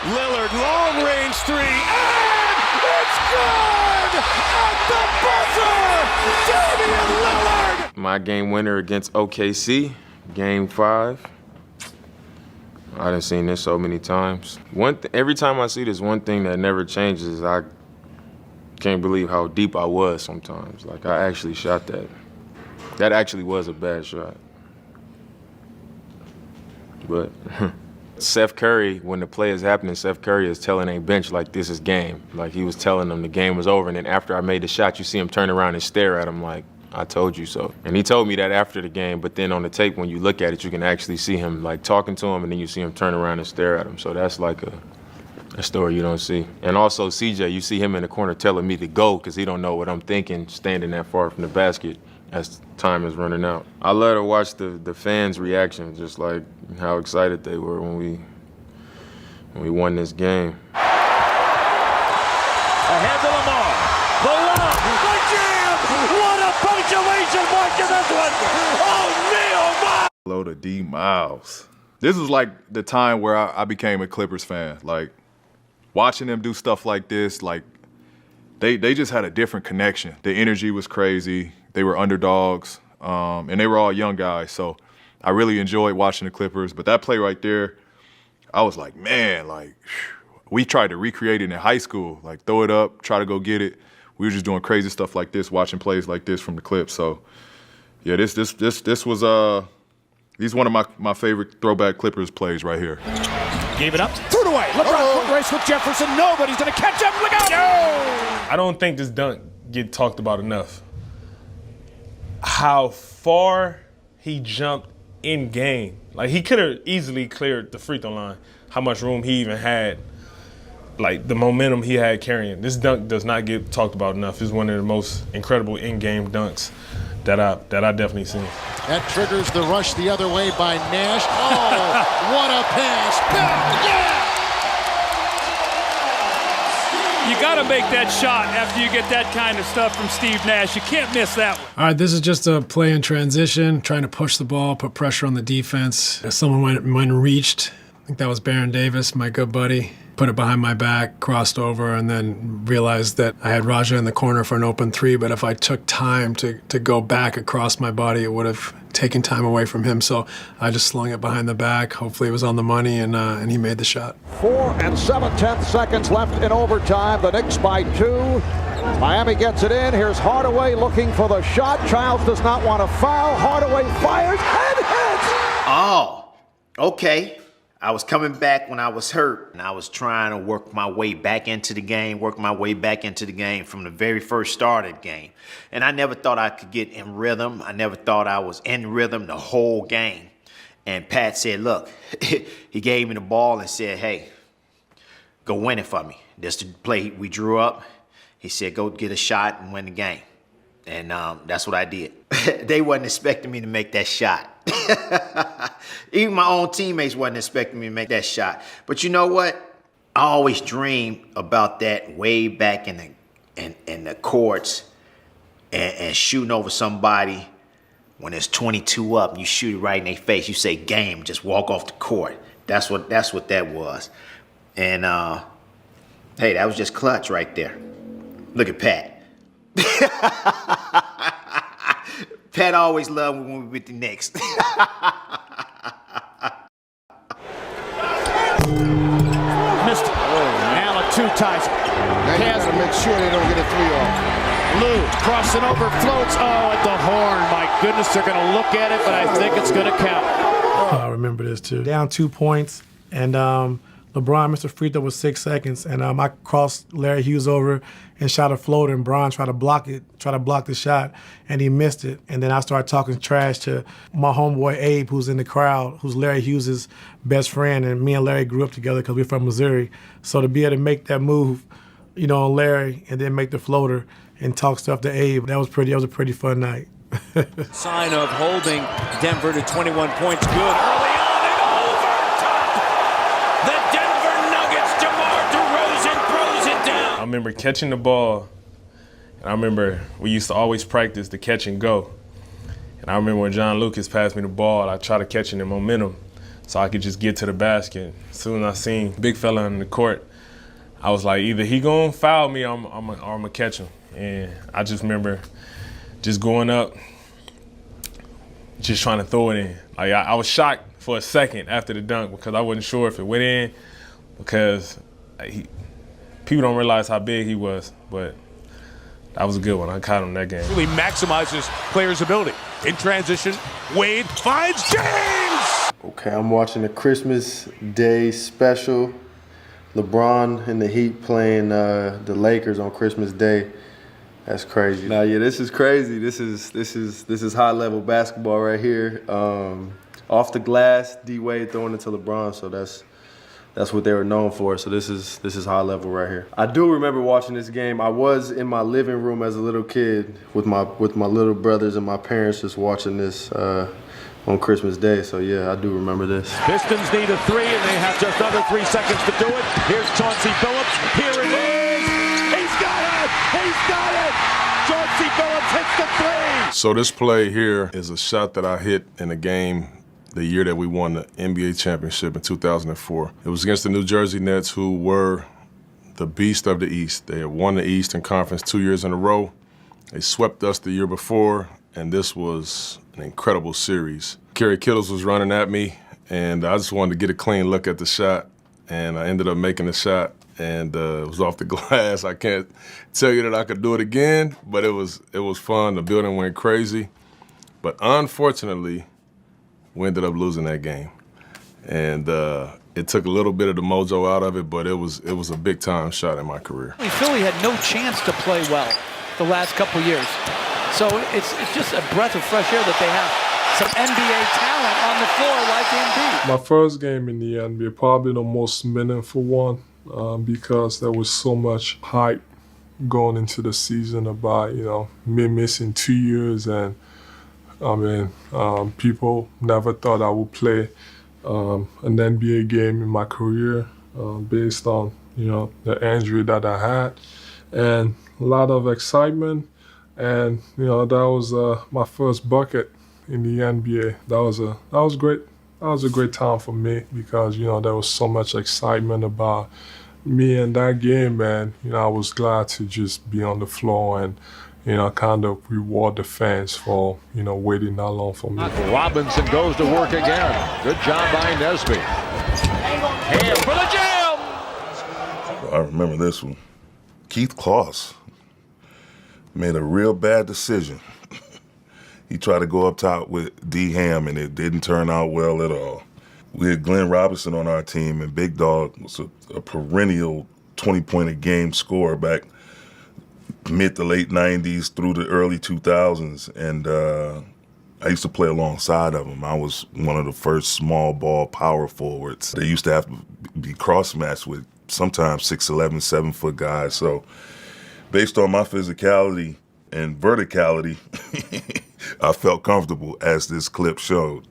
Lillard, long-range three, and it's good! At the buzzer, Damian Lillard! My game winner against OKC, Game 5. I done seen this so many times. Every time I see this, one thing that never changes is I can't believe how deep I was sometimes. Like, I actually shot that. That actually was a bad shot. But Seth Curry, when the play is happening, Seth Curry is telling a bench, like, this is game. Like, he was telling them the game was over. And then after I made the shot, you see him turn around and stare at him like, I told you so. And he told me that after the game, but then on the tape, when you look at it, you can actually see him, like, talking to him, and then you see him turn around and stare at him. So that's like a story you don't see. And also CJ, you see him in the corner telling me to go because he don't know what I'm thinking standing that far from the basket as time is running out. I love to watch the fans' reaction, just like how excited they were when we won this game. Ahead to Lamar. The lob. The jam. What a punctuation mark to this one. Oh, my. Hello to D Miles. This was like the time where I became a Clippers fan. Like, watching them do stuff like this, like, they just had a different connection. The energy was crazy. They were underdogs, and they were all young guys. So I really enjoyed watching the Clippers. But that play right there, I was like, man, like, we tried to recreate it in high school. Like, throw it up, try to go get it. We were just doing crazy stuff like this, watching plays like this from the Clips. So, yeah, this was these one of my favorite throwback Clippers plays right here. Gave it up, threw it away. LeBron foot race with Jefferson. Nobody's gonna catch him. Look out! I don't think this dunk get talked about enough. How far he jumped in game. Like, he could have easily cleared the free throw line. How much room he even had, like the momentum he had carrying. This dunk does not get talked about enough. It's one of the most incredible in-game dunks that I definitely seen. That triggers the rush the other way by Nash. Oh, what a pass. Yeah! You got to make that shot after you get that kind of stuff from Steve Nash. You can't miss that one. All right, this is just a play in transition, trying to push the ball, put pressure on the defense. Someone went and reached. I think that was Baron Davis, my good buddy. Put it behind my back, crossed over, and then realized that I had Raja in the corner for an open three, but if I took time to go back across my body, it would have taken time away from him. So I just slung it behind the back. Hopefully it was on the money, and he made the shot. 4 7/10 seconds left in overtime. The Knicks by 2. Miami gets it in. Here's Hardaway looking for the shot. Childs does not want to foul. Hardaway fires and hits! Oh, okay. I was coming back when I was hurt, and I was trying to work my way back into the game from the very first start of the game. And I never thought I could get in rhythm. I never thought I was in rhythm the whole game. And Pat said, look, he gave me the ball and said, hey, go win it for me. This is the play we drew up. He said, go get a shot and win the game. And that's what I did. They wasn't expecting me to make that shot. Even my own teammates wasn't expecting me to make that shot. But you know what? I always dreamed about that way back in the courts and shooting over somebody when it's 22 up and you shoot it right in their face. You say game, just walk off the court. That's what that was. And hey, that was just clutch right there. Look at Pat. Pat always loved when we were with the Knicks. Missed. Allen 2 ties. Now you gotta make sure they don't get a 3 off. Lou crossing over, floats. Oh, at the horn. My goodness, they're going to look at it, but I think it's going to count. Oh, I remember this too. Down 2 points, and LeBron missed a free throw with 6 seconds, and I crossed Larry Hughes over and shot a floater, and Bron tried to block the shot, and he missed it. And then I started talking trash to my homeboy Abe, who's in the crowd, who's Larry Hughes' best friend, and me and Larry grew up together because we're from Missouri. So to be able to make that move, on Larry, and then make the floater and talk stuff to Abe, that was a pretty fun night. Sign of holding Denver to 21 points. Good. Early on in overtime. The Denver Nuggets, DeMar DeRozan throws it down. I remember catching the ball, and I remember we used to always practice the catch and go. And I remember when John Lucas passed me the ball, I tried to catch it in momentum. so I could just get to the basket. As soon as I seen big fella on the court, I was like, either he gonna foul me or I'm gonna catch him. And I just remember just going up, just trying to throw it in. Like I was shocked for a second after the dunk because I wasn't sure if it went in, because people don't realize how big he was, but that was a good one. I caught him that game. Really maximizes players' ability. In transition, Wade finds James! Okay, I'm watching the Christmas Day special. LeBron and the Heat playing the Lakers on Christmas Day. That's crazy. Nah, yeah, this is crazy. This is high level basketball right here. Off the glass, D Wade throwing it to LeBron, so that's what they were known for. So this is high level right here. I do remember watching this game. I was in my living room as a little kid with my little brothers and my parents just watching this on Christmas Day. So yeah, I do remember this. Pistons need a three, and they have just under 3 seconds to do it. Here's Chauncey Billups. Here it is. He's got it. He's got it. Chauncey Billups hits the three. So this play here is a shot that I hit in a game the year that we won the NBA championship in 2004. It was against the New Jersey Nets, who were the beast of the East. They had won the Eastern Conference 2 years in a row. They swept us the year before, and this was an incredible series. Kerry Kittles was running at me, and I just wanted to get a clean look at the shot, and I ended up making the shot, and it was off the glass. I can't tell you that I could do it again, but it was fun. The building went crazy, but unfortunately, we ended up losing that game, and it took a little bit of the mojo out of it, but it was a big time shot in my career. Philly had no chance to play well the last couple years, so it's just a breath of fresh air that they have some NBA talent on the floor like Embiid. My first game in the NBA, probably the most meaningful one, because there was so much hype going into the season about me missing 2 years, and people never thought I would play an NBA game in my career based on, the injury that I had, and a lot of excitement. And, that was my first bucket in the NBA. That was great. That was a great time for me because, there was so much excitement about me in that game, and, I was glad to just be on the floor and, kind of reward the fans for, waiting that long for me. Robinson goes to work again. Good job by Nesby. Hand for the jam! I remember this one. Keith Kloss made a real bad decision. He tried to go up top with D. Ham, and it didn't turn out well at all. We had Glenn Robinson on our team, and Big Dog was a perennial 20-point-a-game scorer back mid to late 90s through the early 2000s, and I used to play alongside of him. I was one of the first small ball power forwards. They used to have to be cross-matched with sometimes 6'11", 7-foot guys. So based on my physicality and verticality, I felt comfortable, as this clip showed.